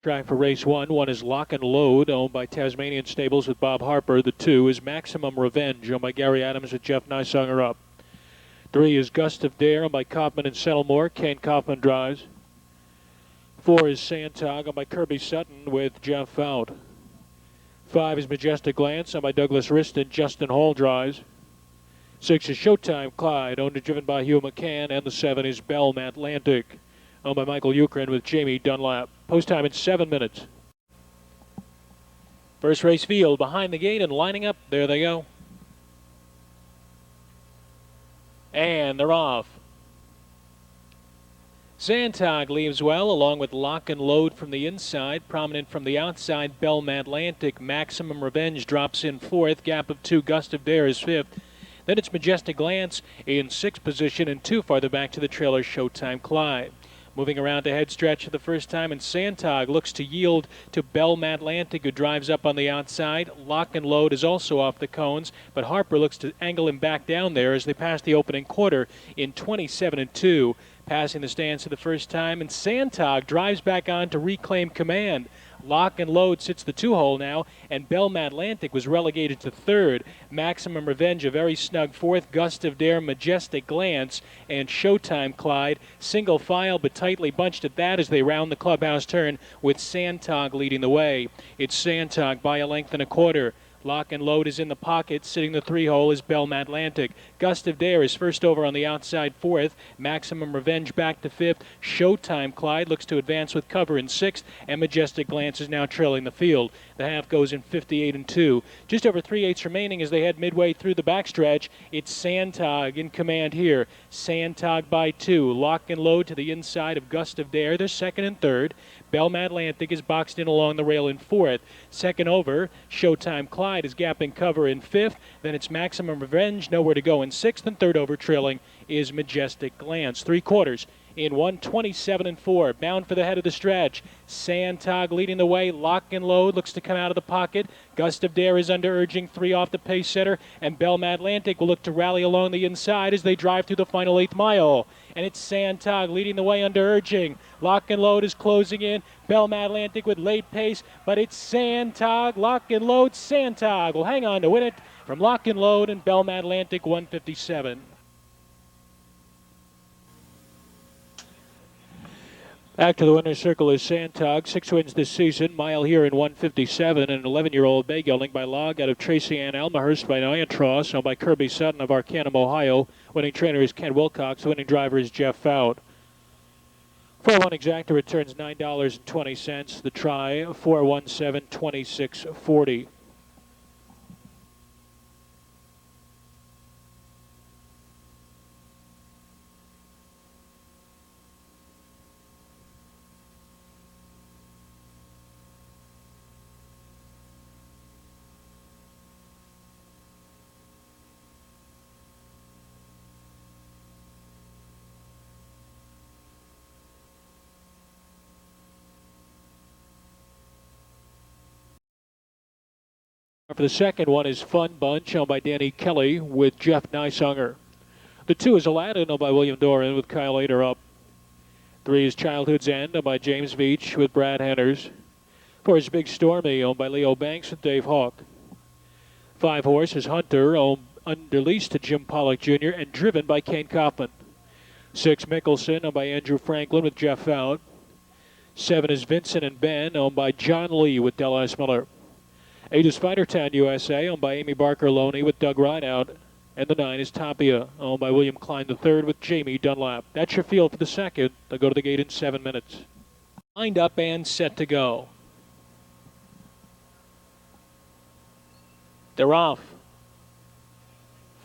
Track for race one. One is Lock and Load, owned by Tasmanian Stables with Bob Harper. The two is Maximum Revenge, owned by Gary Adams with Jeff Nysonger up. Three is Gust of Dare, owned by Kaufman and Settlemore. Kane Kaufman drives. Four is Sandtog, owned by Kirby Sutton with Jeff out. Five is Majestic Glance, owned by Douglas Riston. Justin Hall drives. Six is Showtime Clyde, owned and driven by Hugh McCann. And the seven is Belm Atlantic, owned by Michael Euchrin with Jamie Dunlap. Post time in 7 minutes. First race field behind the gate and lining up. There they go. And they're off. Sandtog leaves well, along with Lock and Load from the inside. Prominent from the outside, Belm Atlantic. Maximum Revenge drops in fourth. Gap of two, Gust of Dare is fifth. Then it's Majestic Glance in sixth position, and two farther back to the trailer, Showtime Clyde. Moving around to head stretch for the first time, and Sandtog looks to yield to Belm Atlantic, who drives up on the outside. Lock and Load is also off the cones, but Harper looks to angle him back down there as they pass the opening quarter in 27-2. Passing the stands for the first time, and Sandtog drives back on to reclaim command. Lock and Load sits the two-hole now, and Belm Atlantic was relegated to third. Maximum Revenge a very snug fourth. Gust of Dare, Majestic Glance, and Showtime Clyde single file but tightly bunched at that as they round the clubhouse turn with Sandtog leading the way. It's Sandtog by a length and a quarter. Lock and Load is in the pocket. Sitting the three-hole is Belm Atlantic. Gust of Dare is first over on the outside fourth. Maximum Revenge back to fifth. Showtime Clyde looks to advance with cover in sixth. And Majestic Glance is now trailing the field. The half goes in 58-2. Just over 3/8 remaining as they head midway through the backstretch. It's Sandtog in command here. Sandtog by two. Lock and Load to the inside of Gust of Dare. They're second and third. Belm Atlantic is boxed in along the rail in fourth. Second over, Showtime Clyde is gapping cover in fifth. Then it's Maximum Revenge, nowhere to go in sixth. And third over, trailing is Majestic Glance. Three quarters in 1:27-4. Bound for the head of the stretch. Sandtog leading the way. Lock and Load looks to come out of the pocket. Gust of Dare is under urging, three off the pace setter. And Belm Atlantic will look to rally along the inside as they drive through the final 8th mile. And it's Sandtog leading the way under urging. Lock and Load is closing in. Belm Atlantic with late pace, but it's Sandtog. Lock and Load. Sandtog will hang on to win it from Lock and Load, and Belm Atlantic 157. Back to the winner's circle is Sandtog. 6 wins this season. Mile here in 157. An 11-year-old bay gelding by Log out of Tracy Ann Elmhurst by Niantross, owned by Kirby Sutton of Arcanum, Ohio. Winning trainer is Ken Wilcox. Winning driver is Jeff Fout. 4-1 exacta returns $9.20. The try 417.2640. For the second one is Fun Bunch, owned by Danny Kelly with Jeff Nysonger. The two is Aladdin, owned by William Doran with Kyle Ader up. Three is Childhood's End, owned by James Veach with Brad Henners. Four is Big Stormy, owned by Leo Banks with Dave Hawk. 5 horse is Hunter, owned under lease to Jim Pollock Jr. and driven by Kane Kaufman. 6 Mickelson, owned by Andrew Franklin with Jeff Fout. 7 is Vincent and Ben, owned by John Lee with Dallas Miller. 8 is Fightertown USA, owned by Amy Barker Loney with Doug Rideout. And the 9 is Tapia, owned by William Klein III with Jamie Dunlap. That's your field for the second. They'll go to the gate in 7 minutes. Lined up and set to go. They're off.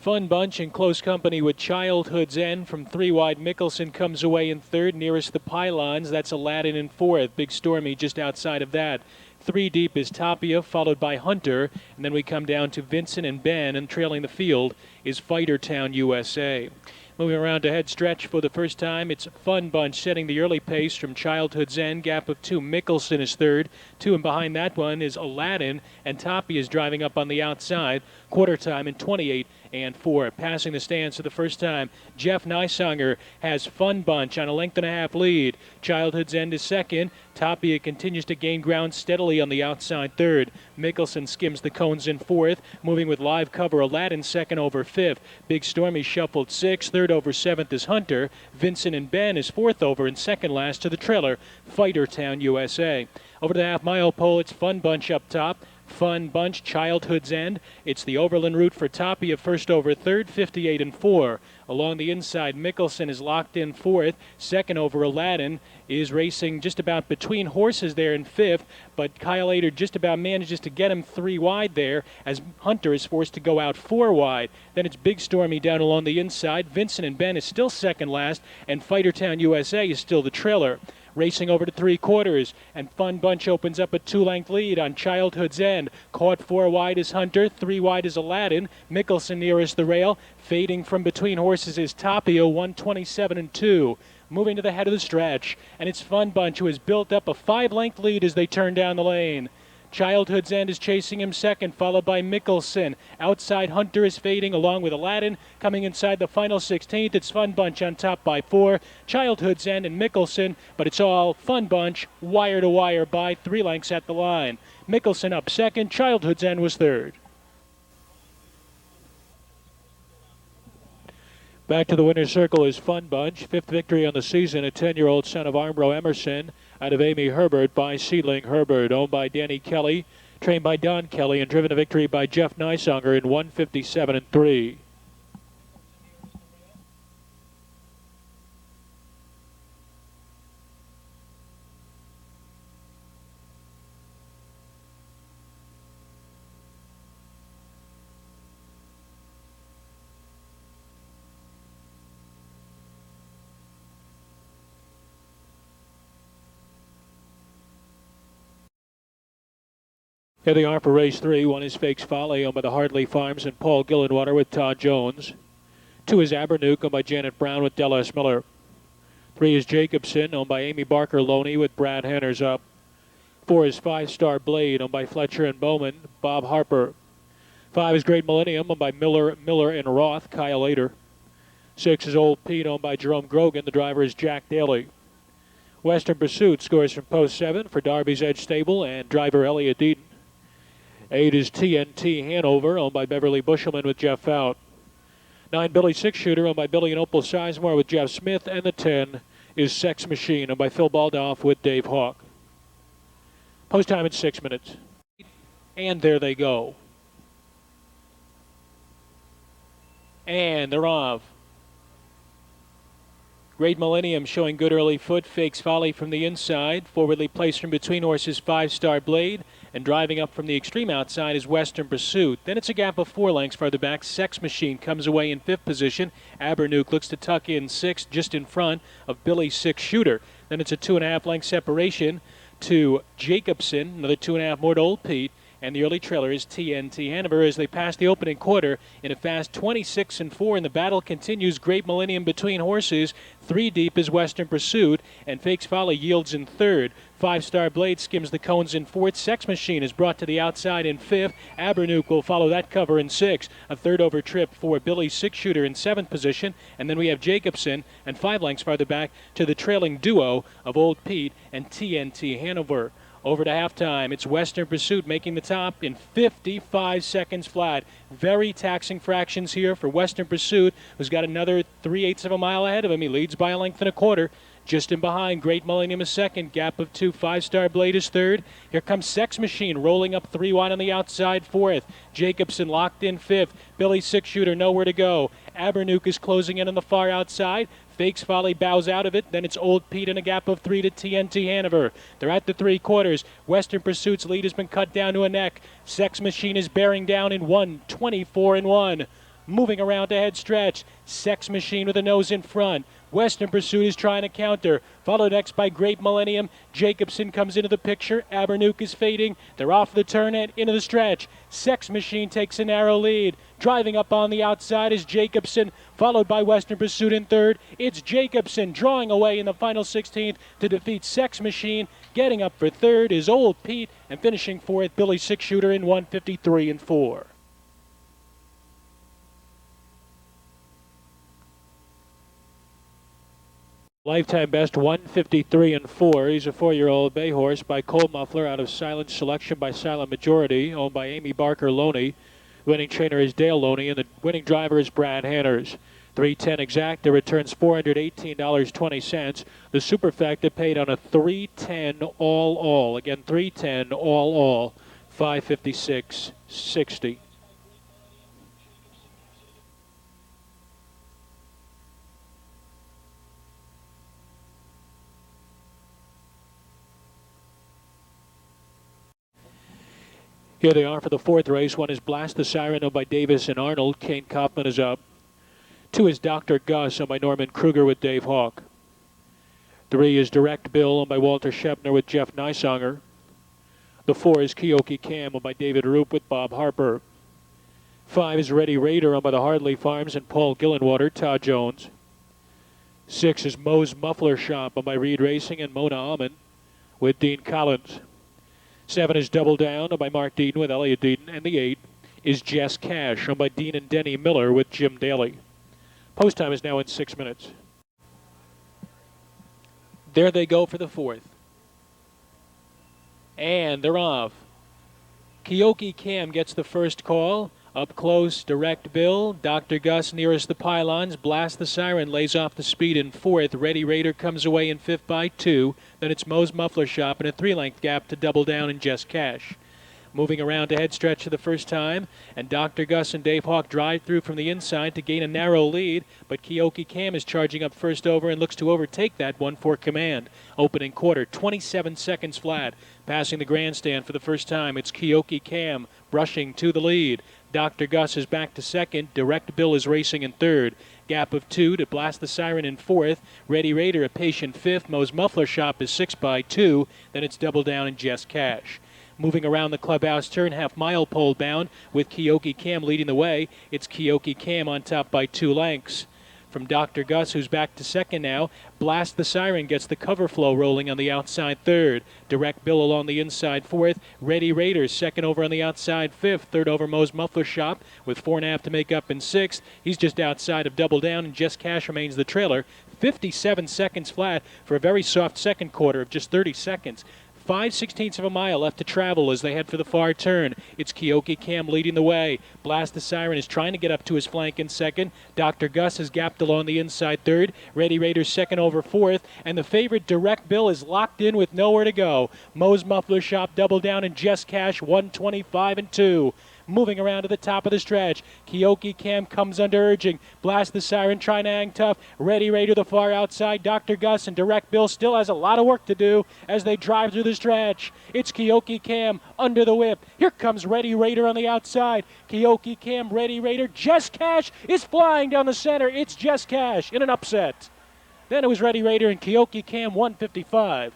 Fun Bunch in close company with Childhood's End from 3 wide. Mickelson comes away in third, nearest the pylons. That's Aladdin in fourth. Big Stormy just outside of that. 3 deep is Tapia, followed by Hunter, and then we come down to Vincent and Ben, and trailing the field is Fightertown USA. Moving around to head stretch for the first time, it's Fun Bunch setting the early pace from Childhood's End. Gap of 2. Mickelson is third. 2 and behind that one is Aladdin, and Tapia is driving up on the outside. Quarter time in 28 and 4. Passing the stands for the first time, Jeff Nysonger has Fun Bunch on a length and a half lead. Childhood's End is second. Tapia continues to gain ground steadily on the outside third. Mickelson skims the cones in fourth, moving with live cover Aladdin second over fifth. Big Stormy shuffled sixth. Third over seventh is Hunter. Vincent and Ben is fourth over, and second last to the trailer, Fighter Town USA. Over the half-mile pole, it's Fun Bunch up top. Fun Bunch, Childhood's End. It's the Overland route for Tapia, first over third, 58 and 4. Along the inside, Mickelson is locked in fourth. Second over Aladdin is racing just about between horses there in fifth, but Kyle Ader just about manages to get him 3 wide there as Hunter is forced to go out 4 wide. Then it's Big Stormy down along the inside. Vincent and Ben is still second last, and Fighter Town USA is still the trailer. Racing over to 3/4, and Fun Bunch opens up a 2-length lead on Childhood's End. Caught 4 wide is Hunter, 3 wide is Aladdin. Mickelson nearest the rail. Fading from between horses is Tapia, 127 and 2. Moving to the head of the stretch, and it's Fun Bunch who has built up a 5-length lead as they turn down the lane. Childhood's End is chasing him second, followed by Mickelson. Outside, Hunter is fading along with Aladdin. Coming inside the final 16th, it's Fun Bunch on top by 4. Childhood's End and Mickelson, but it's all Fun Bunch, wire to wire by 3 lengths at the line. Mickelson up second, Childhood's End was third. Back to the winner's circle is Fun Bunch. 5th victory on the season, a 10-year-old son of Armbro Emerson out of Amy Herbert by Seedling Herbert, owned by Danny Kelly, trained by Don Kelly, and driven to victory by Jeff Nysonger in 157 and 3. Here they are for race 3. 1 is Fakes Folly, owned by the Hardley Farms and Paul Gillenwater with Todd Jones. 2 is Abernuke, owned by Janet Brown with Del S. Miller. 3 is Jacobson, owned by Amy Barker Loney with Brad Henners up. 4 is 5-Star Blade, owned by Fletcher and Bowman, Bob Harper. 5 is Great Millennium, owned by Miller and Roth, Kyle Ader. 6 is Old Pete, owned by Jerome Grogan. The driver is Jack Daly. Western Pursuit scores from post 7 for Darby's Edge Stable and driver Elliott Deaton. 8 is TNT Hanover, owned by Beverly Bushelman with Jeff Fout. 9, Billy Six Shooter, owned by Billy and Opal Sizemore with Jeff Smith. And the 10 is Sex Machine, owned by Phil Baldoff with Dave Hawk. Post time at 6 minutes. And there they go. And they're off. Great Millennium showing good early foot. Fakes Folly from the inside. Forwardly placed from between horses 5-Star Blade. And driving up from the extreme outside is Western Pursuit. Then it's a gap of 4 lengths farther back. Sex Machine comes away in 5th position. Abernuke looks to tuck in 6th, just in front of Billy Six Shooter. Then it's a 2.5 length separation to Jacobson. Another 2.5 more to Old Pete. And the early trailer is TNT Hanover as they pass the opening quarter in a fast 26 and 4. And the battle continues. Great Millennium between horses. 3 deep is Western Pursuit. And Fakes Folly yields in 3rd. 5-Star Blade skims the cones in 4th. Sex Machine is brought to the outside in 5th. Abernuke will follow that cover in 6th. A 3rd over trip for Billy Six Shooter in 7th position. And then we have Jacobson and 5 lengths farther back to the trailing duo of Old Pete and TNT Hanover. Over to halftime, it's Western Pursuit making the top in 55 seconds flat. Very taxing fractions here for Western Pursuit, who's got another 3/8 of a mile ahead of him. He leads by a length and a quarter. Just in behind, Great Millennium is second. Gap of 2, 5-Star Blade is third. Here comes Sex Machine rolling up 3 wide on the outside, 4th. Jacobson locked in 5th. Billy Six Shooter nowhere to go. Abernuke is closing in on the far outside. Fakes Folly bows out of it. Then it's Old Pete in a gap of 3 to TNT Hanover. They're at the 3/4. Western Pursuit's lead has been cut down to a neck. Sex Machine is bearing down in 1:24 and 1. Moving around to head stretch. Sex Machine with a nose in front. Western Pursuit is trying to counter. Followed next by Great Millennium. Jacobson comes into the picture. Abernuke is fading. They're off the turn and into the stretch. Sex Machine takes a narrow lead. Driving up on the outside is Jacobson, followed by Western Pursuit in 3rd. It's Jacobson drawing away in the final 16th to defeat Sex Machine. Getting up for 3rd is Old Pete, and finishing 4th, Billy Six Shooter in 1:53 and 4. Lifetime best 153 and 4. He's a 4-year-old bay horse by Cole Muffler out of Silent Selection by Silent Majority, owned by Amy Barker Loney. Winning trainer is Dale Loney, and the winning driver is Brad Hanners. 310 exact. The return's $418.20. The superfecta paid on a 310 all. Again, 310 all. 556.60. Here they are for the fourth race. One is Blast the Siren, owned by Davis and Arnold. Kane Kaufman is up. 2 is Dr. Gus, owned by Norman Kruger with Dave Hawk. 3 is Direct Bill, owned by Walter Shepner with Jeff Nysonger. The 4 is Kioki Cam, owned by David Roop with Bob Harper. 5 is Ready Raider, owned by the Hardley Farms and Paul Gillenwater, Todd Jones. 6 is Moe's Muffler Shop, owned by Reed Racing and Mona Alman with Dean Collins. 7 is Double Down, owned by Mark Deaton with Elliot Deaton. And the 8 is Jess Cash, owned by Dean and Denny Miller with Jim Daly. Post time is now in 6 minutes. There they go for the fourth. And they're off. Kioki Cam gets the first call. Up close, Direct Bill. Dr. Gus nearest the pylons. Blast the Siren lays off the speed in fourth. Ready Raider comes away in fifth by 2. Then it's Moe's Muffler Shop and a 3-length gap to Double Down and Jess Cash. Moving around to head stretch for the first time, and Dr. Gus and Dave Hawk drive through from the inside to gain a narrow lead, but Kioki Cam is charging up first over and looks to overtake that one for command. Opening quarter, 27 seconds flat. Passing the grandstand for the first time, it's Kioki Cam brushing to the lead. Dr. Gus is back to second. Direct Bill is racing in third. Gap of 2 to Blast the Siren in fourth. Ready Raider a patient fifth. Moe's Muffler Shop is 6 by 2. Then it's Double Down and Jess Cash. Moving around the clubhouse turn, half-mile pole bound, with Kioki Cam leading the way. It's Kioki Cam on top by 2 lengths. From Dr. Gus, who's back to second now, Blast the Siren gets the cover flow rolling on the outside third. Direct Bill along the inside fourth. Ready Raiders second over on the outside fifth. Third over Moe's Muffler Shop with 4.5 to make up in sixth. He's just outside of Double Down, and Jess Cash remains the trailer. 57 seconds flat for a very soft second quarter of just 30 seconds. 5/16 of a mile left to travel as they head for the far turn. It's Kioki Cam leading the way. Blast the Siren is trying to get up to his flank in second. Dr. Gus is gapped along the inside third. Ready Raiders second over fourth. And the favorite Direct Bill is locked in with nowhere to go. Moe's Muffler Shop, Double Down, and Jess Cash 125 and 2. Moving around to the top of the stretch. Kioki Cam comes under urging. Blast the Siren trying to hang tough. Ready Raider the far outside. Dr. Gus and Direct Bill still has a lot of work to do as they drive through the stretch. It's Kioki Cam under the whip. Here comes Ready Raider on the outside. Kioki Cam, Ready Raider. Jess Cash is flying down the center. It's Jess Cash in an upset. Then it was Ready Raider and Kioki Cam 155.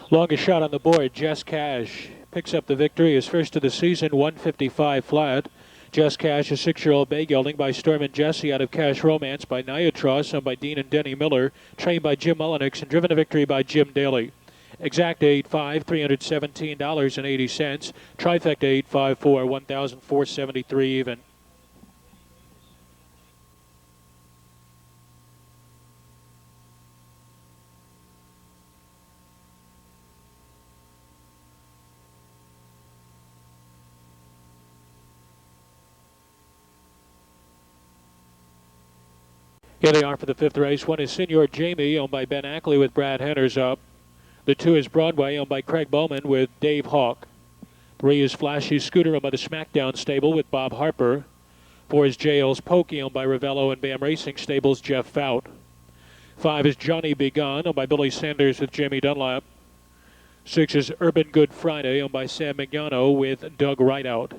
Longest shot on the board, Jess Cash picks up the victory. His first of the season, 155 flat. Jess Cash, a 6-year-old bay gelding by Storm and Jesse out of Cash Romance by Niatros, owned by Dean and Denny Miller, trained by Jim Mullenix, and driven to victory by Jim Daly. Exact 8.5, $317.80. Trifecta 8.54, $1,473 even. Here they are for the fifth race. One is Senor Jamie, owned by Ben Ackley with Brad Henners up. The 2 is Broadway, owned by Craig Bowman with Dave Hawk. 3 is Flashy Scooter, owned by the SmackDown stable with Bob Harper. 4 is JL's Pokey, owned by Ravello and Bam Racing stables, Jeff Fout. 5 is Johnny Be Gone, owned by Billy Sanders with Jamie Dunlap. 6 is Urban Good Friday, owned by Sam Mignano with Doug Rideout.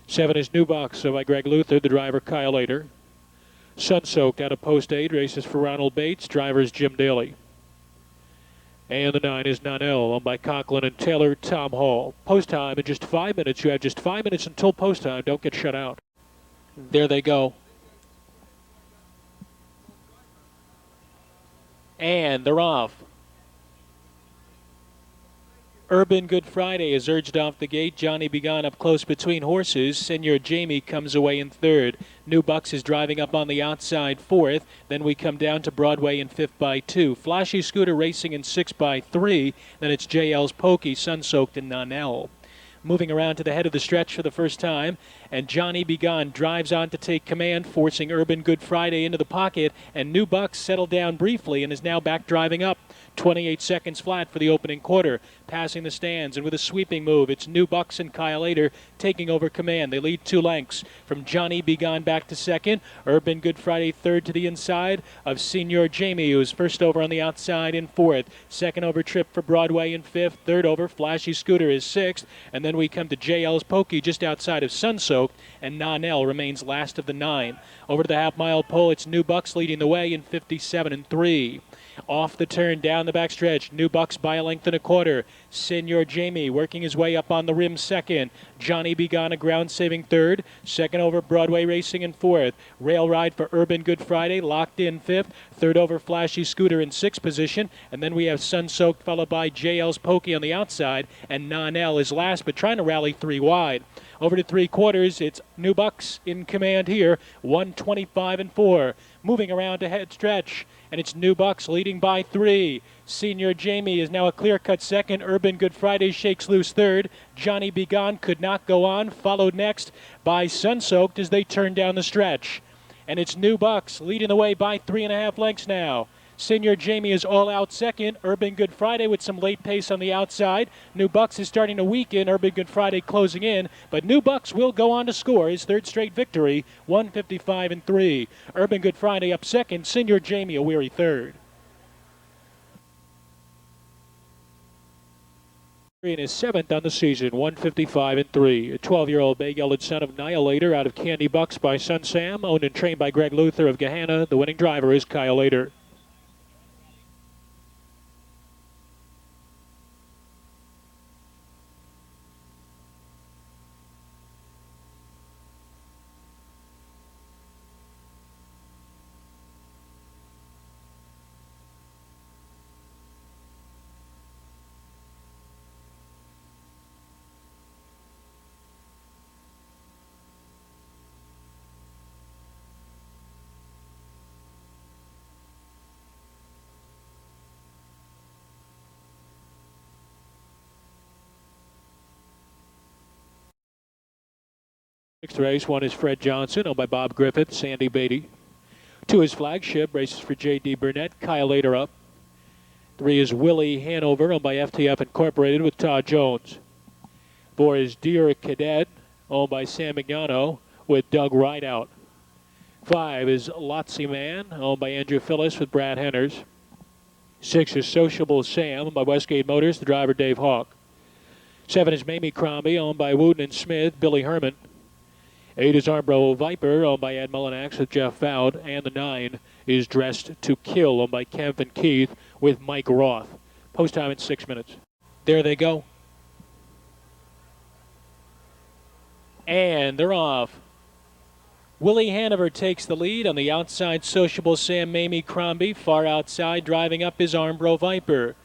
7 is New Box, owned by Greg Luther, the driver Kyle Ader. Sun-Soaked out of Post 8, races for Ronald Bates, drivers Jim Daly. And the 9 is Nanel, owned by Conklin and Taylor, Tom Hall. Post time in just 5 minutes. You have just 5 minutes until post time. Don't get shut out. There they go. And they're off. Urban Good Friday is urged off the gate. Johnny Begun up close between horses. Senor Jamie comes away in third. New Bucks is driving up on the outside fourth. Then we come down to Broadway in fifth by 2. Flashy Scooter racing in 6 by 3. Then it's JL's Pokey, Sun-Soaked, and Nonell. Moving around to the head of the stretch for the first time, and Johnny Begun drives on to take command, forcing Urban Good Friday into the pocket, and New Bucks settled down briefly and is now back driving up. 28 seconds flat for the opening quarter, passing the stands, and with a sweeping move, it's New Bucks and Kyle Ader taking over command. They lead 2 lengths from Johnny Begun back to second. Urban Good Friday third to the inside of Senor Jamie, who's first over on the outside in fourth. Second over Trip for Broadway in fifth. Third over Flashy Scooter is sixth. And then we come to JL's Pokey just outside of Sun-Soaked, and Nonell remains last of the 9. Over to the half-mile pole, it's New Bucks leading the way in 57 3. Off the turn, down the backstretch, New Bucks by a length and a quarter. Senor Jamie working his way up on the rim second. Johnny Begun a ground-saving third. Second over Broadway Racing in fourth. Rail Ride for Urban Good Friday, locked in fifth. Third over Flashy Scooter in sixth position. And then we have Sun-Soaked followed by JL's Pokey on the outside. And Nonell is last, but trying to rally 3 wide. Over to 3/4, it's New Bucks in command here, 125 4. Moving around to head stretch, and it's New Bucks leading by 3. Senor Jamie is now a clear-cut second. Urban Good Friday shakes loose third. Johnny Begun could not go on, followed next by Sun-Soaked as they turn down the stretch. And it's New Bucks leading the way by 3.5 lengths now. Senor Jamie is all out second. Urban Good Friday with some late pace on the outside. New Bucks is starting to weaken. Urban Good Friday closing in. But New Bucks will go on to score his third straight victory, 155 3. Urban Good Friday up second. Senor Jamie a weary third. In his 7th on the season, 155 3. A 12-year-old bay-gelded son of Annihilator out of Candy Bucks by Sun Sam, owned and trained by Greg Luther of Gahanna. The winning driver is Kyle Ader. Sixth race, 1 is Fred Johnson, owned by Bob Griffith, Sandy Beatty. 2 is Flagship, races for J.D. Burnett, Kyle Ader up. 3 is Willie Hanover, owned by FTF Incorporated with Todd Jones. 4 is Deer Cadet, owned by Sam Mignano with Doug Rideout. 5 is Lotsy Man, owned by Andrew Phillips with Brad Henners. 6 is Sociable Sam, owned by Westgate Motors, the driver Dave Hawk. 7 is Mamie Crombie, owned by Wooten and Smith, Billy Herman. 8 is Armbro Viper, owned by Ed Mullinax with Jeff Fowd. And the 9 is Dressed to Kill, owned by Kevin Keith with Mike Roth. Post time in 6 minutes. There they go. And they're off. Willie Hanover takes the lead on the outside. Sociable Sam, Mamie Crombie. Far outside, driving up is Armbro Viper.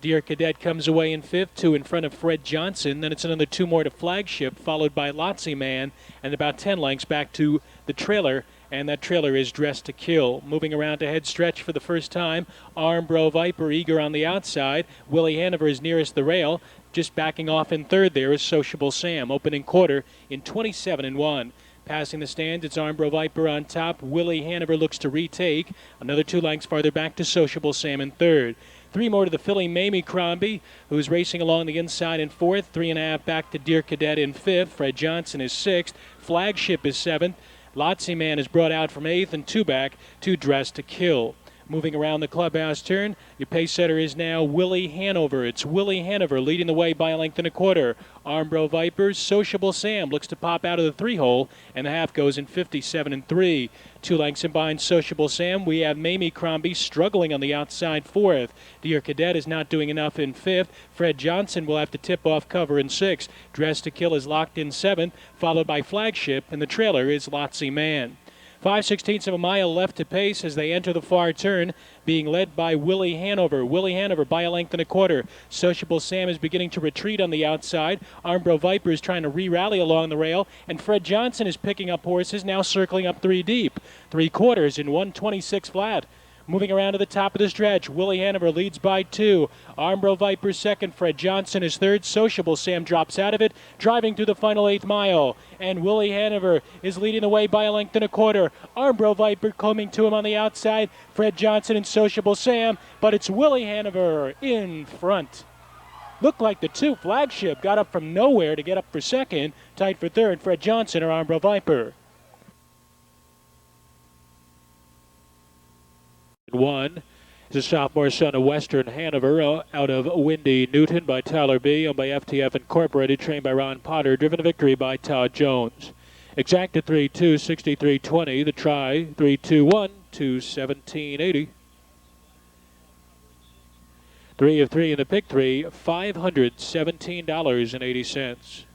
Deer Cadet comes away in fifth, 2 in front of Fred Johnson. Then it's another 2 more to Flagship, followed by Lotsy Man, and about 10 lengths back to the trailer, and that trailer is Dressed to Kill. Moving around to head stretch for the first time, Armbro Viper eager on the outside. Willie Hanover is nearest the rail. Just backing off in third there is Sociable Sam, opening quarter in 27 1. Passing the stands, it's Armbro Viper on top. Willie Hanover looks to retake. Another 2 lengths farther back to Sociable Sam in third. 3 more to the filly Mamie Crombie, who's racing along the inside in fourth. 3.5 back to Deer Cadet in fifth. Fred Johnson is sixth. Flagship is seventh. Lotsy Man is brought out from eighth, and 2 back to Dressed to Kill. Moving around the clubhouse turn, your pace setter is now Willie Hanover. It's Willie Hanover leading the way by a length and a quarter. Armbro Vipers, Sociable Sam looks to pop out of the 3-hole, and the half goes in 57 3. 2 lengths in behind Sociable Sam, we have Mamie Crombie struggling on the outside fourth. Deer Cadet is not doing enough in fifth. Fred Johnson will have to tip off cover in sixth. Dressed to Kill is locked in seventh, followed by Flagship, and the trailer is Lotsy Man. 5/16 of a mile left to pace as they enter the far turn, being led by Willie Hanover. Willie Hanover by a length and a quarter. Sociable Sam is beginning to retreat on the outside. Armbro Viper is trying to re-rally along the rail, and Fred Johnson is picking up horses, now circling up 3 deep. 3/4 in 126 flat. Moving around to the top of the stretch, Willie Hanover leads by 2. Armbro Viper second, Fred Johnson is third. Sociable Sam drops out of it, driving through the final 8th mile. And Willie Hanover is leading the way by a length and a quarter. Armbro Viper coming to him on the outside, Fred Johnson and Sociable Sam, but it's Willie Hanover in front. Looked like the 2 flagship got up from nowhere to get up for second. Tight for third, Fred Johnson or Armbro Viper. 1 is a sophomore son of Western Hanover out of Windy Newton by Tyler B. Owned by FTF Incorporated, trained by Ron Potter, driven to victory by Todd Jones. Exacta 3-2, 63-20. The try 3-2-1, 217.80. 3 of 3 in the pick 3, $517.80.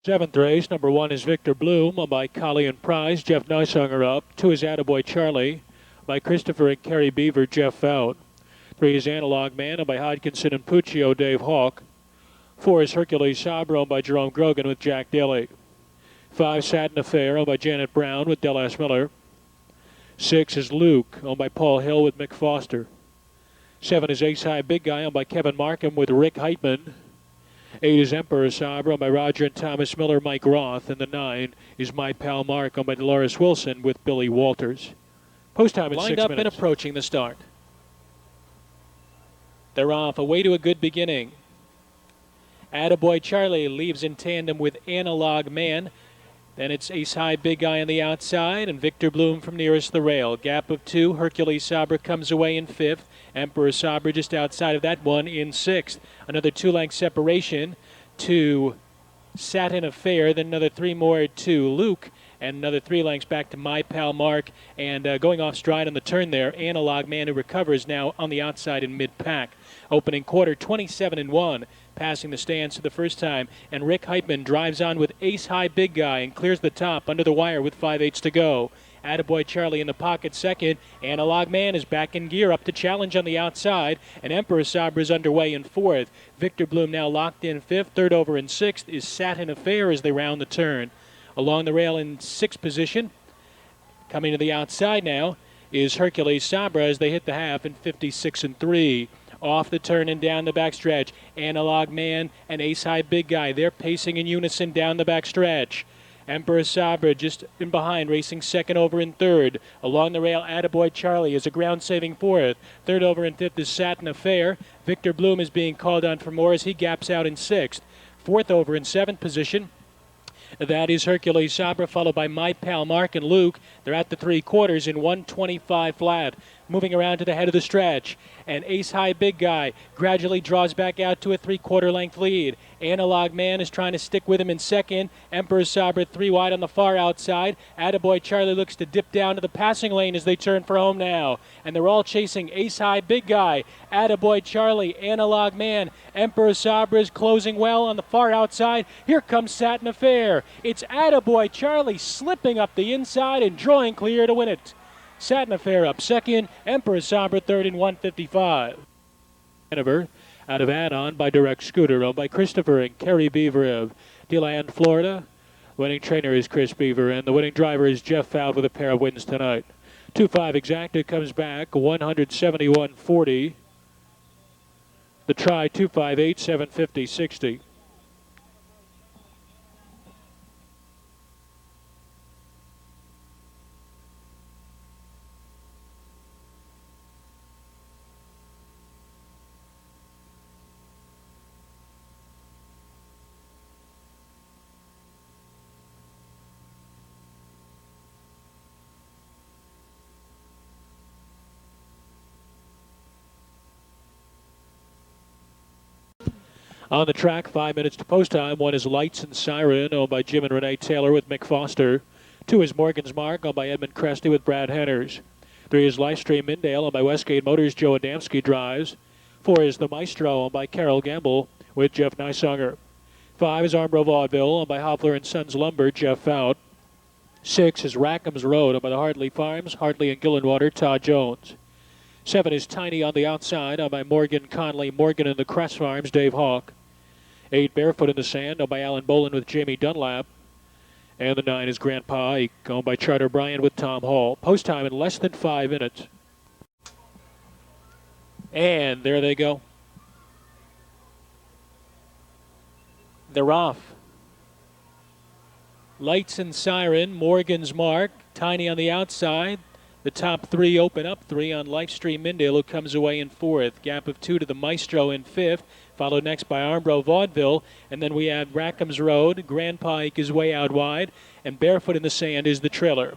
7th race, number 1 is Victor Bloom by Collie and Prize. Jeff Neusinger up. 2 is Attaboy Charlie by Christopher and Kerry Beaver, Jeff Fout. 3 is Analog Man by Hodkinson and Puccio, Dave Hawk. 4 is Hercules Sabra by Jerome Grogan with Jack Daly. 5, Satin Affair owned by Janet Brown with Del S. Miller. 6 is Luke owned by Paul Hill with Mick Foster. 7 is Ace High Big Guy owned by Kevin Markham with Rick Heitman. 8 is Emperor Sabra owned by Roger and Thomas Miller, Mike Roth. And the 9 is My Pal Mark owned by Dolores Wilson with Billy Walters. Post time in 6 minutes. Lined up and approaching the start. They're off, away to a good beginning. Attaboy Charlie leaves in tandem with Analog Man. Then it's Ace High Big Guy on the outside and Victor Bloom from nearest the rail. Gap of 2. Hercules Sabra comes away in 5th. Emperor Sabra just outside of that one in 6th. Another 2-length separation to Satin Affair. Then another 3 more to Luke. And another 3 lengths back to My Pal Mark. And going off stride on the turn there, Analog Man, who recovers now on the outside in mid-pack. Opening quarter, 27-1. Passing the stands for the first time, and Rick Heitman drives on with Ace High Big Guy and clears the top under the wire with 5/8 to go. Attaboy Charlie in the pocket second. Analog Man is back in gear, up to challenge on the outside, and Emperor Sabra is underway in 4th. Victor Bloom now locked in 5th. Third over in 6th is Satin Affair as they round the turn. Along the rail in 6th position, coming to the outside now, is Hercules Sabra as they hit the half in 56-3. Off the turn and down the backstretch, Analog Man and Ace High Big Guy, they're pacing in unison down the backstretch. Emperor Sabra just in behind, racing second over in 3rd. Along the rail, Attaboy Charlie is a ground-saving 4th. Third over in 5th is Satin Affair. Victor Bloom is being called on for more as he gaps out in 6th. 4th over in 7th position, that is Hercules Sabra, followed by My Pal Mark and Luke. They're at the 3/4 in 125 flat. Moving around to the head of the stretch. And Ace High Big Guy gradually draws back out to a 3/4 length lead. Analog Man is trying to stick with him in second. Emperor Sabra 3 wide on the far outside. Attaboy Charlie looks to dip down to the passing lane as they turn for home now. And they're all chasing Ace High Big Guy, Attaboy Charlie, Analog Man. Emperor Sabra is closing well on the far outside. Here comes Satin Affair. It's Attaboy Charlie slipping up the inside and drawing clear to win it. Satin Affair up second, Emperor Sabra third in 155. Hanover out of Add-On by Direct Scooter, owned by Christopher and Kerry Beaver of DeLand, Florida. Winning trainer is Chris Beaver, and the winning driver is Jeff Fout with a pair of wins tonight. 2-5 Exacta comes back, 171.40. The try, 258, 750, 60. On the track, 5 minutes to post time. 1 is Lights and Siren, owned by Jim and Renee Taylor with Mick Foster. 2 is Morgan's Mark, owned by Edmund Cresty with Brad Henners. 3 is Livestream Mindale, owned by Westgate Motors. Joe Adamski drives. 4 is The Maestro, owned by Carol Gamble with Jeff Nysonger. 5 is Armbro Vaudeville, owned by Hopler and Sons Lumber, Jeff Fout. 6 is Rackham's Road, owned by the Hardley Farms, Hardley and Gillenwater, Todd Jones. 7 is Tiny on the Outside, owned by Morgan Conley, Morgan and the Crest Farms, Dave Hawk. 8 Barefoot in the Sand, owned by Alan Boland with Jamie Dunlap. And the 9 is Grandpa Ike, owned by Charter Bryant with Tom Hall. Post time in less than 5 minutes. And there they go. They're off. Lights and Siren, Morgan's Mark, Tiny on the Outside. The top 3 open up. 3 on Livestream Mindale, who comes away in 4th. Gap of 2 to the Maestro in 5th. Followed next by Armbro Vaudeville. And then we have Rackham's Road. Grandpa Ike is way out wide. And Barefoot in the Sand is the trailer.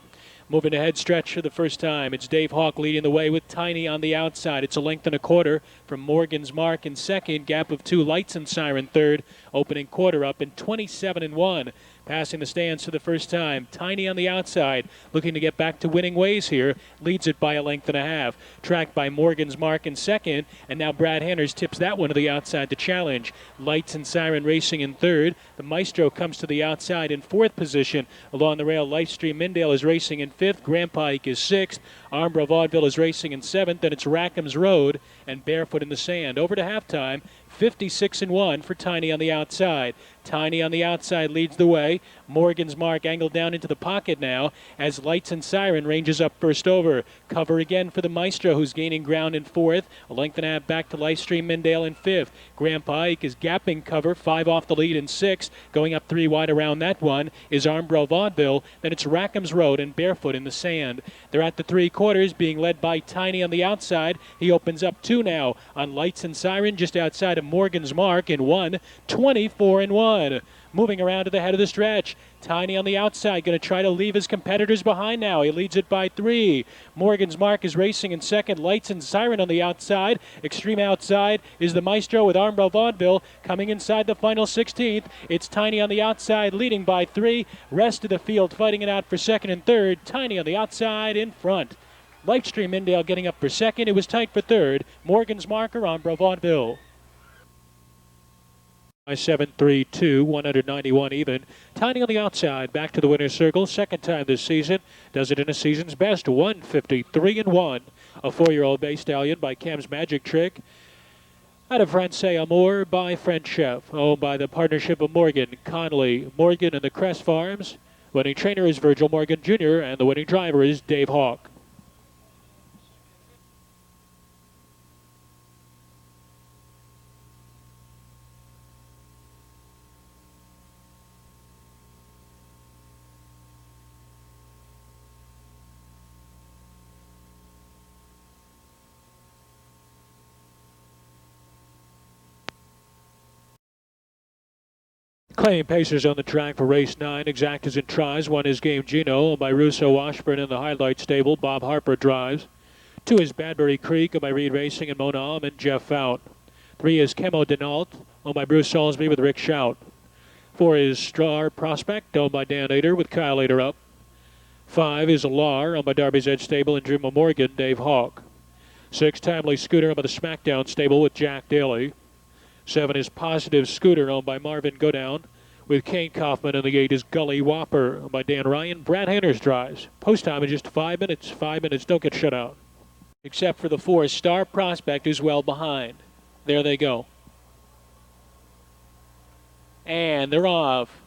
Moving ahead stretch for the first time. It's Dave Hawk leading the way with Tiny on the outside. It's a length and a quarter from Morgan's Mark in 2nd. Gap of 2, Lights and Siren 3rd. Opening quarter up in 27-1. Passing the stands for the first time. Tiny on the outside, looking to get back to winning ways here. Leads it by a length and a half. Tracked by Morgan's Mark in 2nd. And now Brad Henners tips that one to the outside to challenge. Lights and Siren racing in 3rd. The Maestro comes to the outside in 4th position. Along the rail, Livestream Mindale is racing in 5th. Grandpa Ike is 6th. Armbro Vaudeville is racing in 7th. Then it's Rackham's Road and Barefoot in the Sand. Over to halftime. 56-1 for Tiny on the outside. Tiny on the outside leads the way. Morgan's Mark angled down into the pocket now as Lights and Siren ranges up first over. Cover again for the Maestro, who's gaining ground in 4th. A length and a half back to Livestream Mindale in 5th. Grandpa Ike is gapping cover, 5 off the lead in 6th. Going up 3 wide around that one is Armbro Vaudeville. Then it's Rackham's Road and Barefoot in the Sand. They're at the 3/4, being led by Tiny on the outside. He opens up 2 now on Lights and Siren just outside of Morgan's Mark in 1, 24-1. Moving around to the head of the stretch. Tiny on the outside, going to try to leave his competitors behind now. He leads it by 3. Morgan's Mark is racing in 2nd. Lights and Siren on the outside. Extreme outside is the Maestro with Armbro Vaudeville coming inside the final 16th. It's Tiny on the outside leading by 3. Rest of the field fighting it out for 2nd and 3rd. Tiny on the outside in front. Livestream Mindale getting up for 2nd. It was tight for 3rd. Morgan's Marker, Armbro Vaudeville. 7-3-2, 191 even. Tiny on the outside, back to the winner's circle. 2nd time this season. Does it in a season's best. 153-1. A 4-year-old bay stallion by Cam's Magic Trick. Out of Francais Amour by French Chef. Owned by the partnership of Morgan, Conley, Morgan and the Crest Farms. Winning trainer is Virgil Morgan Jr. and the winning driver is Dave Hawk. Claiming Pacers on the track for race 9. Exactas and tries. 1 is Game Gino by Russo Washburn in the Highlight Stable. Bob Harper drives. 2 is Badbury Creek by Reed Racing and Mona Alm and Jeff Fout. 3 is Chemo Denault owned by Bruce Salisbury with Rick Shout. 4 is Star Prospect owned by Dan Ader with Kyle Ader up. 5 is Alar owned by Darby's Edge Stable and Drew Morgan, Dave Hawk. 6 Timely Scooter owned by the SmackDown Stable with Jack Daly. 7 is Positive Scooter owned by Marvin Godown with Kane Kaufman, and the 8 is Gully Whopper owned by Dan Ryan. Brad Henners drives. Post time is just 5 minutes. 5 minutes, don't get shut out. Except for the 4 Star Prospect who's well behind. There they go. And they're off.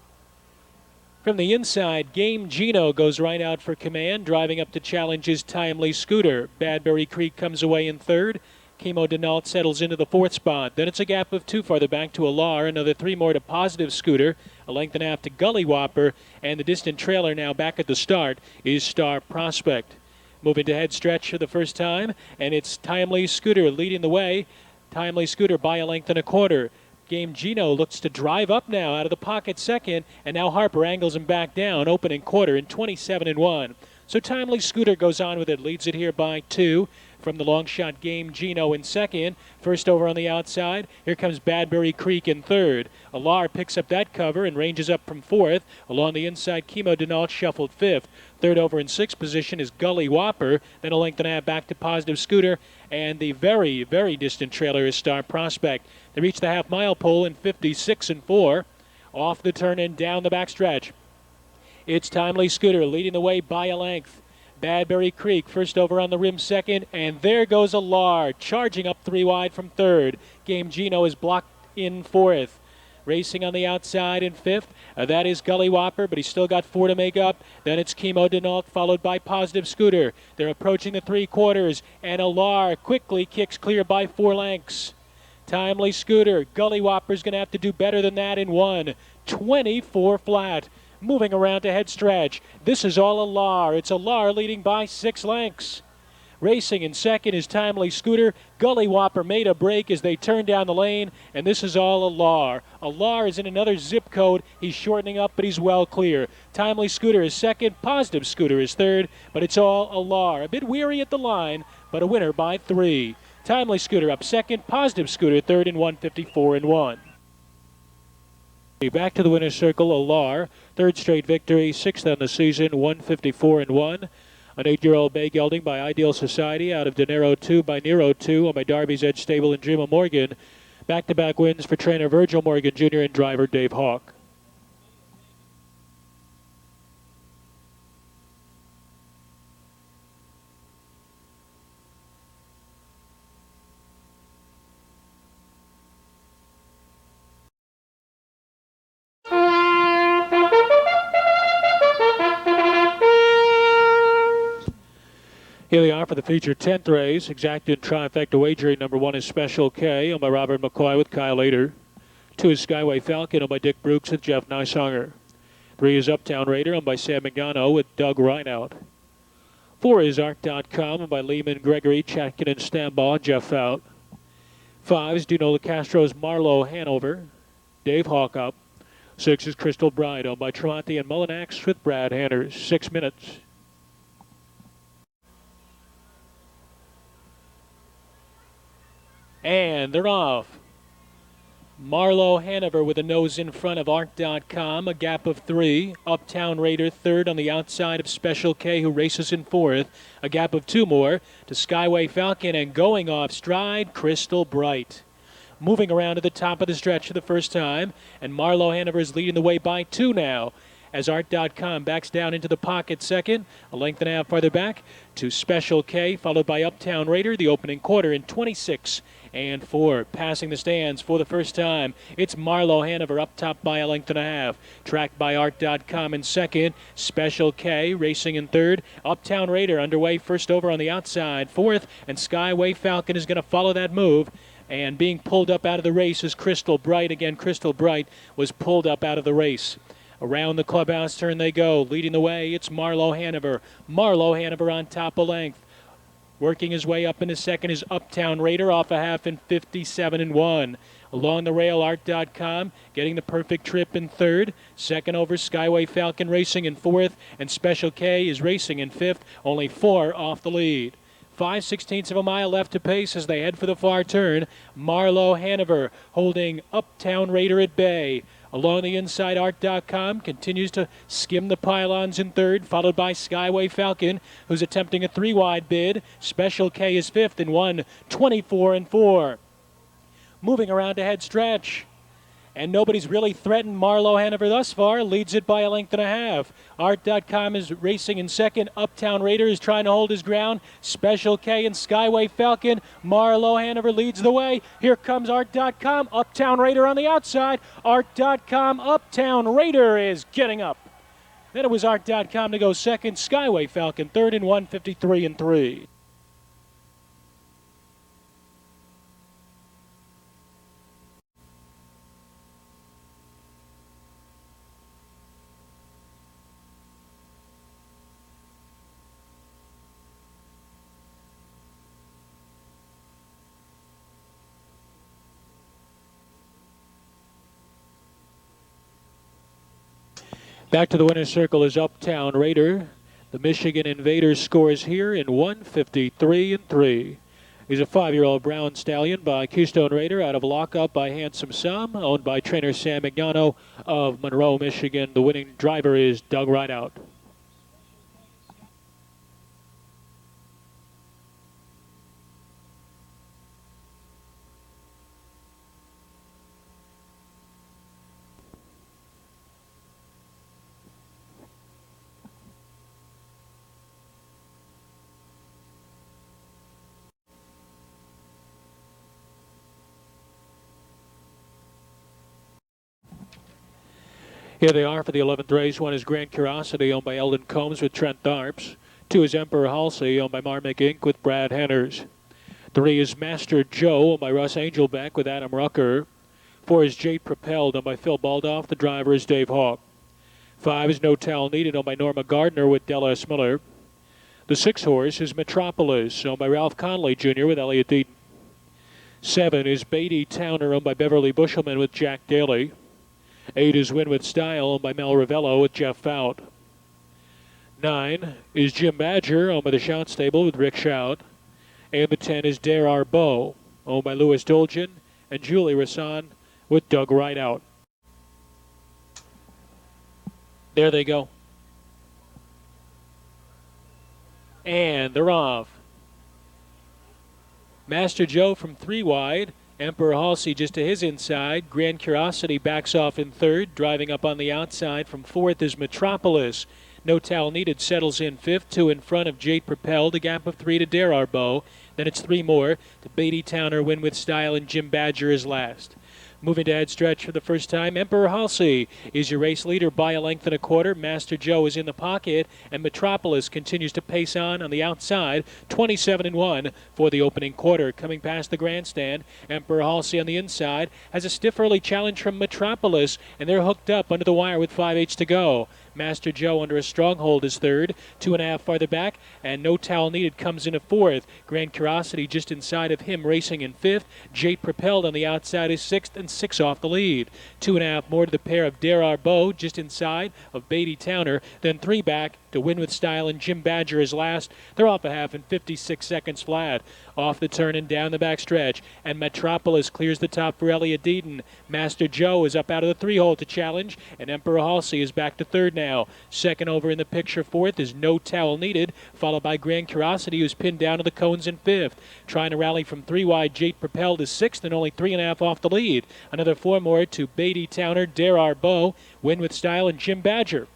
From the inside, Game Gino goes right out for command. Driving up to challenge his Timely Scooter. Badbury Creek comes away in 3rd. Chemo Denault settles into the 4th spot. Then it's a gap of 2 farther back to Alar. Another 3 more to Positive Scooter. A length and a half to Gully Whopper. And the distant trailer now back at the start is Star Prospect. Moving to head stretch for the first time. And it's Timely Scooter leading the way. Timely Scooter by a length and a quarter. Game Gino looks to drive up now out of the pocket 2nd. And now Harper angles him back down. Opening quarter in 27-1. So Timely Scooter goes on with it. Leads it here by 2. from the long shot Game Gino in second. First over on the outside. Here comes Badbury Creek in third. Alar picks up that cover and ranges up from fourth. Along the inside, Chemo Denault shuffled fifth. Third over in sixth position is Gully Whopper. Then a length and a half back to Positive Scooter. And the very, very distant trailer is Star Prospect. They reach the half-mile pole in 56 and 4. Off the turn and down the backstretch. It's Timely Scooter leading the way by a length. Badbury Creek first over on the rim second, and there goes Alar charging up 3 wide from third. Game Gino is blocked in fourth. Racing on the outside in fifth, that is Gully Whopper, but he's still got 4 to make up. Then it's Chemo Denault, followed by Positive Scooter. They're approaching the 3/4, and Alar quickly kicks clear by 4 lengths. Timely Scooter, Gully Whopper's going to have to do better than that in 1:24 flat. Moving around to head stretch. This is all Alar. It's Alar leading by 6 lengths. Racing in second is Timely Scooter. Gully Whopper made a break as they turn down the lane, and this is all Alar. Alar is in another zip code. He's shortening up, but he's well clear. Timely Scooter is second. Positive Scooter is third, but it's all Alar. A bit weary at the line, but a winner by 3. Timely Scooter up second. Positive Scooter third in 1:54 and 1. Back to the winner's circle, Alar. Third straight victory, 6th on the season, 1:54 and 1. An 8-year-old bay gelding by Ideal Society out of Dinero 2 by Nero 2 on my Darby's Edge stable in Jima Morgan. Back-to-back wins for trainer Virgil Morgan Jr. and driver Dave Hawk. Here they are for the featured 10th race. Exacted trifecta wagering. Number 1 is Special K, owned by Robert McCoy with Kyle Ader. 2 is Skyway Falcon, owned by Dick Brooks with Jeff Neisanger. 3 is Uptown Raider, owned by Sam Magano with Doug Rideout. 4 is Art.com, owned by Lehman, Gregory, Chatkin, and Stambaugh, Jeff Out. 5 is Dino Castro's Marlowe Hanover, Dave Hawk up. 6 is Crystal Bride, owned by Tremonti and Mullinax with Brad Hanners. 6 minutes. And they're off. Marlowe Hanover with a nose in front of Art.com, a gap of 3. Uptown Raider third on the outside of Special K, who races in fourth. A gap of 2 more to Skyway Falcon, and going off stride, Crystal Bright. Moving around to the top of the stretch for the first time, and Marlowe Hanover is leading the way by 2 now. As Art.com backs down into the pocket second, a length and a half farther back to Special K, followed by Uptown Raider, the opening quarter in 26 and 4. Passing the stands for the first time, it's Marlowe Hanover up top by a length and a half. Tracked by Art.com in second, Special K racing in third. Uptown Raider underway first over on the outside, fourth, and Skyway Falcon is going to follow that move. And being pulled up out of the race is Crystal Bright. Again, Crystal Bright was pulled up out of the race. Around the clubhouse turn they go. Leading the way, it's Marlowe Hanover. Marlowe Hanover on top of length. Working his way up into second is Uptown Raider off a half in 57 and 1. Along the rail, Art.com getting the perfect trip in third. Second over, Skyway Falcon racing in fourth. And Special K is racing in fifth. Only 4 off the lead. 5/16 of a mile left to pace as they head for the far turn. Marlowe Hanover holding Uptown Raider at bay. Along the inside, Art.com continues to skim the pylons in third, followed by Skyway Falcon, who's attempting a 3-wide bid. Special K is fifth in 1:24 and 4. Moving around to head stretch. And nobody's really threatened Marlowe Hanover thus far. Leads it by a length and a half. Art.com is racing in second. Uptown Raider is trying to hold his ground. Special K and Skyway Falcon. Marlowe Hanover leads the way. Here comes Art.com. Uptown Raider on the outside. Art.com. Uptown Raider is getting up. Then it was Art.com to go second. Skyway Falcon third in 1:53 and 3. Back to the winner's circle is Uptown Raider. The Michigan Invaders scores here in 1:53.3. He's a 5-year-old brown stallion by Keystone Raider out of lockup by Handsome Sam, owned by trainer Sam Mignano of Monroe, Michigan. The winning driver is Doug Rideout. Here they are for the 11th race. 1 is Grand Curiosity, owned by Eldon Combs with Trent Tharps. 2 is Emperor Halsey, owned by Marmick Inc. with Brad Henners. 3 is Master Joe, owned by Russ Angelbeck with Adam Rucker. 4 is Jade Propelled, owned by Phil Baldoff. The driver is Dave Hawk. 5 is No Towel Needed, owned by Norma Gardner with Dell S. Miller. The 6 horse is Metropolis, owned by Ralph Conley Jr. with Elliott Deaton. 7 is Beatty Towner, owned by Beverly Bushelman with Jack Daly. 8 is Win With Style, owned by Mel Ravello with Jeff Fout. 9 is Jim Badger, owned by the Shout Stable with Rick Shout. And the 10 is Dare Our Bow, owned by Louis Dolgen and Julie Rassan with Doug Rideout. There they go. And they're off. Master Joe from 3 wide. Emperor Halsey just to his inside. Grand Curiosity backs off in 3rd. Driving up on the outside from 4th is Metropolis. No Towel Needed settles in 5th. 2 in front of Jade Propelled. A gap of 3 to Dare Our Bow. Then it's 3 more to Beatty Towner, Win With Style, and Jim Badger is last. Moving to head stretch for the first time, Emperor Halsey is your race leader by a length and a quarter. Master Joe is in the pocket, and Metropolis continues to pace on the outside, 27-1 for the opening quarter. Coming past the grandstand, Emperor Halsey on the inside has a stiff early challenge from Metropolis, and they're hooked up under the wire with 5/8 to go. Master Joe under a stronghold is 3rd, 2.5 farther back, and No Towel Needed comes in at 4th. Grand Curiosity just inside of him racing in 5th. Jade Propelled on the outside is 6th, and 6 off the lead. 2.5 more to the pair of Dare Our Bow just inside of Beatty Towner, then 3 back to Win With Style, and Jim Badger is last. They're off a half in 56 seconds flat. Off the turn and down the back stretch, and Metropolis clears the top for Elliott Deaton. Master Joe is up out of the 3-hole to challenge, and Emperor Halsey is back to 3rd now. 2nd over in the picture 4th is No Towel Needed, followed by Grand Curiosity, who's pinned down to the cones in 5th. Trying to rally from 3 wide, Jade Propelled is 6th and only 3.5 off the lead. Another 4 more to Beatty Towner, Dare Our Bow, Win With Style, and Jim Badger.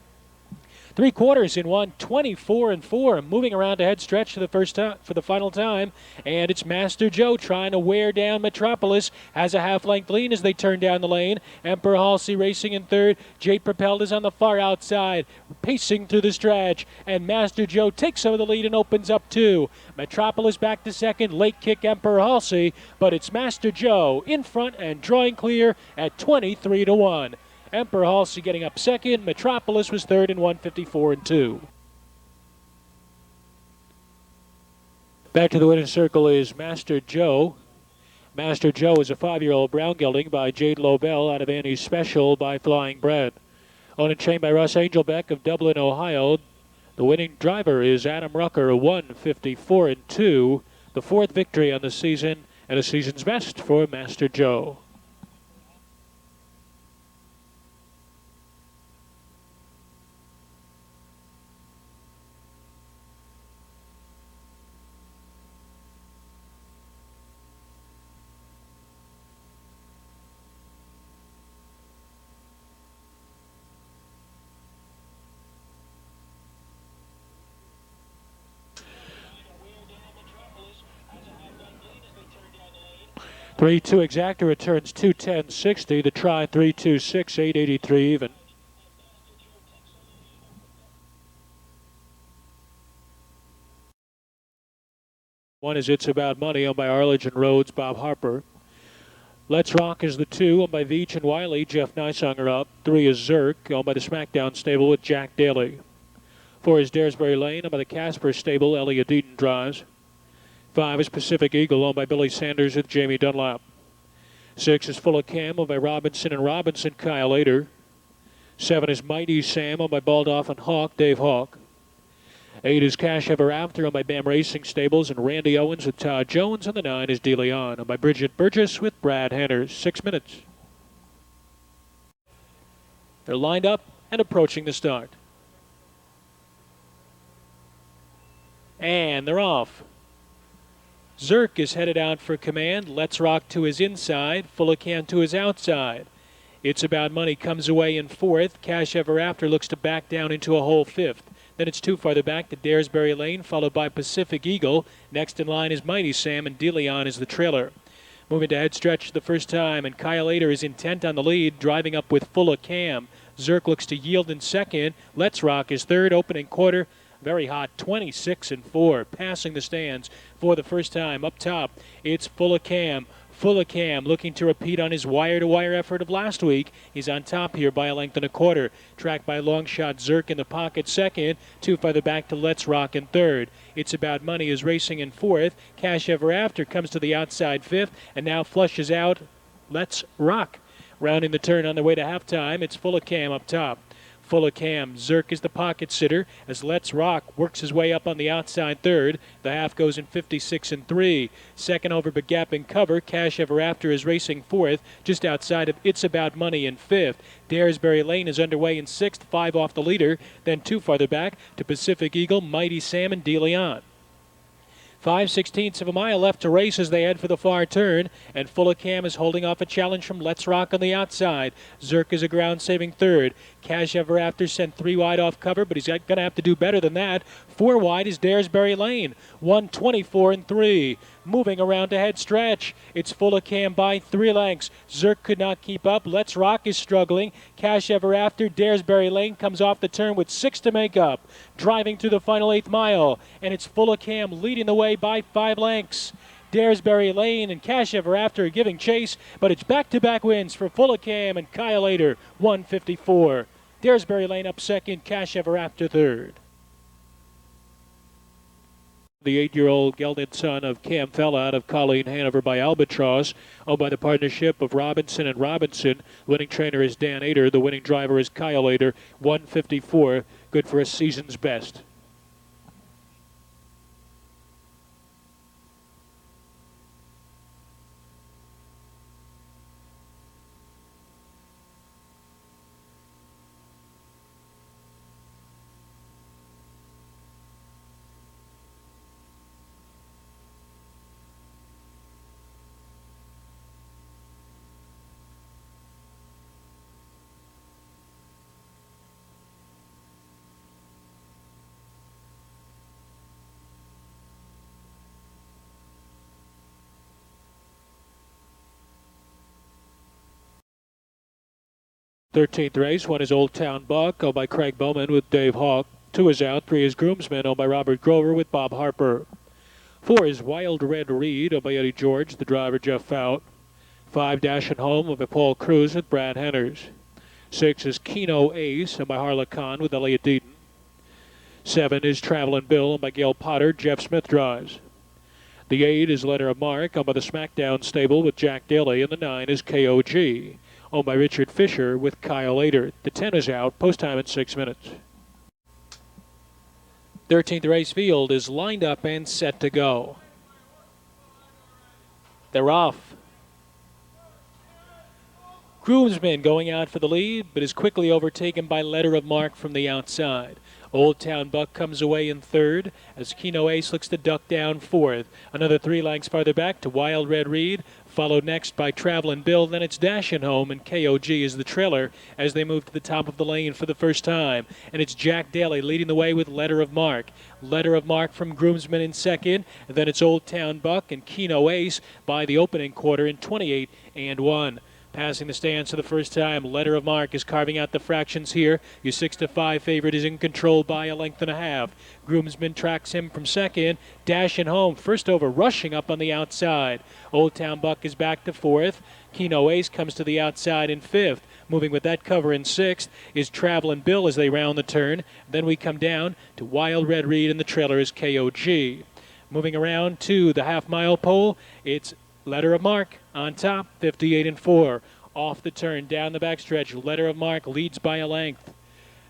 3 quarters in 1:24.4, moving around to head stretch for the for the final time, and it's Master Joe trying to wear down Metropolis. Has a half-length lead as they turn down the lane. Emperor Halsey racing in 3rd. Jade Propelled is on the far outside, pacing through the stretch, and Master Joe takes over the lead and opens up 2. Metropolis back to 2nd. Late kick Emperor Halsey, but it's Master Joe in front and drawing clear at 23-1. Emperor Halsey getting up 2nd. Metropolis was 3rd in 1:54.2. Back to the winner's circle is Master Joe. Master Joe is a 5-year-old brown gelding by Jade Lobel out of Annie's Special by Flying Bread. Owned and trained by Russ Angelbeck of Dublin, Ohio. The winning driver is Adam Rucker, 1:54.2. The 4th victory on the season and a season's best for Master Joe. Three-two exacta returns 2:10.60. The try 3:26, 8:83 even. One is It's About Money, owned by Arledge and Rhodes, Bob Harper. Let's Rock is the 2, owned by Veach and Wiley, Jeff Nysonger up. 3 is Zerk, owned by the SmackDown stable with Jack Daly. 4 is Daresbury Lane, owned by the Casper stable, Elliott Deaton drives. 5 is Pacific Eagle, owned by Billy Sanders with Jamie Dunlap. 6 is Full of Cam, owned by Robinson and Robinson, Kyle Ader. 7 is Mighty Sam, owned by Baldoff and Hawk, Dave Hawk. 8 is Cash Ever After owned by BAM Racing Stables and Randy Owens with Todd Jones. And the 9 is De Leon owned by Bridget Burgess with Brad Henners. 6 minutes. They're lined up and approaching the start. And they're off. Zirk is headed out for command. Let's Rock to his inside. Fullacan to his outside. It's About Money comes away in fourth. Cash Ever After looks to back down into a hole fifth. Then it's two farther back to Daresbury Lane, followed by Pacific Eagle. Next in line is Mighty Sam, and De Leon is the trailer. Moving to head stretch the first time, and Kyle Ader is intent on the lead, driving up with Fullacan. Zirk looks to yield in second. Let's Rock is third, opening quarter. Very hot, 26-4, passing the stands for the first time. Up top, it's Fullacan. Fullacan looking to repeat on his wire-to-wire effort of last week. He's on top here by a length and a quarter. Tracked by Longshot Zirk in the pocket second. Two farther back to Let's Rock in third. It's About Money is racing in fourth. Cash Ever After comes to the outside fifth and now flushes out Let's Rock. Rounding the turn on their way to halftime, it's Fullacan up top. Fullacan. Zirk is the pocket sitter as Let's Rock works his way up on the outside third. The half goes in 56-3. Second over but gap in cover. Cash Ever After is racing fourth, just outside of It's About Money in fifth. Daresbury Lane is underway in sixth, 5 off the leader. Then two farther back to Pacific Eagle, Mighty Sam, and De Leon. 5/16 of a mile left to race as they head for the far turn, and Fullacan is holding off a challenge from Let's Rock on the outside. Zirk is a ground-saving third. Cash Ever After sent 3 wide off cover, but he's going to have to do better than that. 4 wide is Daresbury Lane, 1:24-3. Moving around to head stretch, it's Fullacan by 3 lengths. Zirk could not keep up. Let's Rock is struggling. Cash Ever After, Daresbury Lane comes off the turn with 6 to make up. Driving through the final 8th mile, and it's Fullacan leading the way by 5 lengths. Daresbury Lane and Cash Ever After giving chase, but it's back-to-back wins for Fullacan and Kyle Ader, 1:54. Daresbury Lane up second, Cash Ever After third. The 8-year-old gelded son of Cam Fella out of Colleen Hanover by Albatross, owned by the partnership of Robinson and Robinson. Winning trainer is Dan Ader. The winning driver is Kyle Ader, 1:54. Good for a season's best. Thirteenth race, 1 is Old Town Buck, owned by Craig Bowman with Dave Hawk. 2 is out, 3 is Groomsman, owned by Robert Grover with Bob Harper. 4 is Wild Red Reed, owned by Eddie George, the driver Jeff Fout. 5 Dash and Home, owned by Paul Cruz with Brad Henners. 6 is Keno Ace, owned by Harla Khan with Elliott Deaton. 7 is Travelin' Bill, owned by Gail Potter, Jeff Smith drives. The 8 is Letter of Mark, owned by the SmackDown stable with Jack Daly, and the 9 is KOG, owned by Richard Fisher with Kyle Ader. The 10 is out, post time in 6 minutes. 13th race field is lined up and set to go. They're off. Groomsman going out for the lead, but is quickly overtaken by Letter of Mark from the outside. Old Town Buck comes away in third as Keno Ace looks to duck down fourth. Another 3 lengths farther back to Wild Red Reed, followed next by Travelin' Bill. Then it's Dashin' Home, and KOG is the trailer as they move to the top of the lane for the first time. And it's Jack Daly leading the way with Letter of Mark. Letter of Mark from Groomsman in second. And then it's Old Town Buck and Keno Ace by the opening quarter in 28-1. Passing the stands for the first time, Letter of Mark is carving out the fractions here. Your 6-5 favorite is in control by a length and a half. Groomsman tracks him from second. Dashin' Home first over, rushing up on the outside. Old Town Buck is back to fourth. Keno Ace comes to the outside in fifth. Moving with that cover in sixth is Travelin' Bill as they round the turn. Then we come down to Wild Red Reed, and the trailer is KOG. Moving around to the half-mile pole, it's Letter of Mark on top, 58-4. Off the turn, down the backstretch, Letter of Mark leads by a length.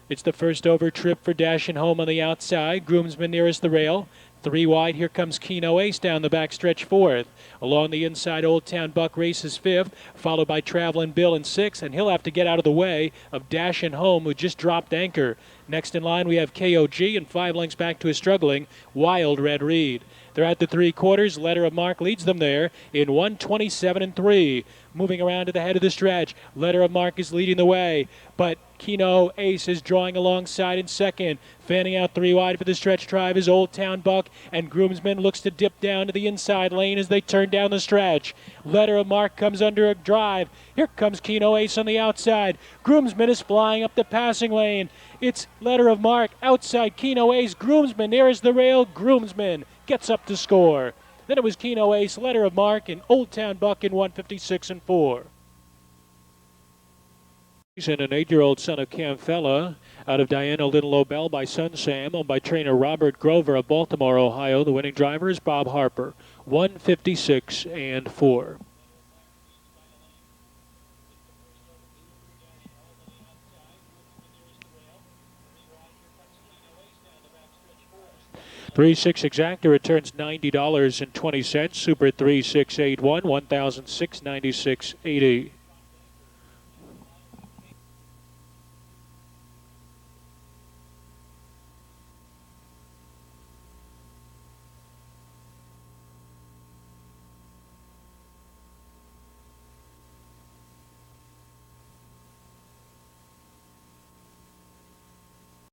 It's the first over trip for Dashin' Home on the outside. Groomsman nearest the rail. 3 wide, here comes Keno Ace down the backstretch fourth. Along the inside, Old Town Buck races fifth, followed by Travelin' Bill in sixth, and he'll have to get out of the way of Dashin' Home, who just dropped anchor. Next in line, we have KOG, and 5 lengths back to a struggling Wild Red Reed. They're at the 3/4. Letter of Mark leads them there in 1:27 3. Moving around to the head of the stretch. Letter of Mark is leading the way, but Keno Ace is drawing alongside in second. Fanning out 3 wide for the stretch drive is Old Town Buck, and Groomsman looks to dip down to the inside lane as they turn down the stretch. Letter of Mark comes under a drive. Here comes Keno Ace on the outside. Groomsman is flying up the passing lane. It's Letter of Mark outside Keno Ace. Groomsman nearest the rail. Groomsman gets up to score. Then it was Keno Ace, Letter of Mark, and Old Town Buck in 1:56 4. He's an 8-year-old son of Cam Fella out of Diana Little Lobel by Son Sam, owned by trainer Robert Grover of Baltimore, Ohio. The winning driver is Bob Harper. 1:56 4. Three-six exacta returns $90.20. Super 3681, $1,696.80.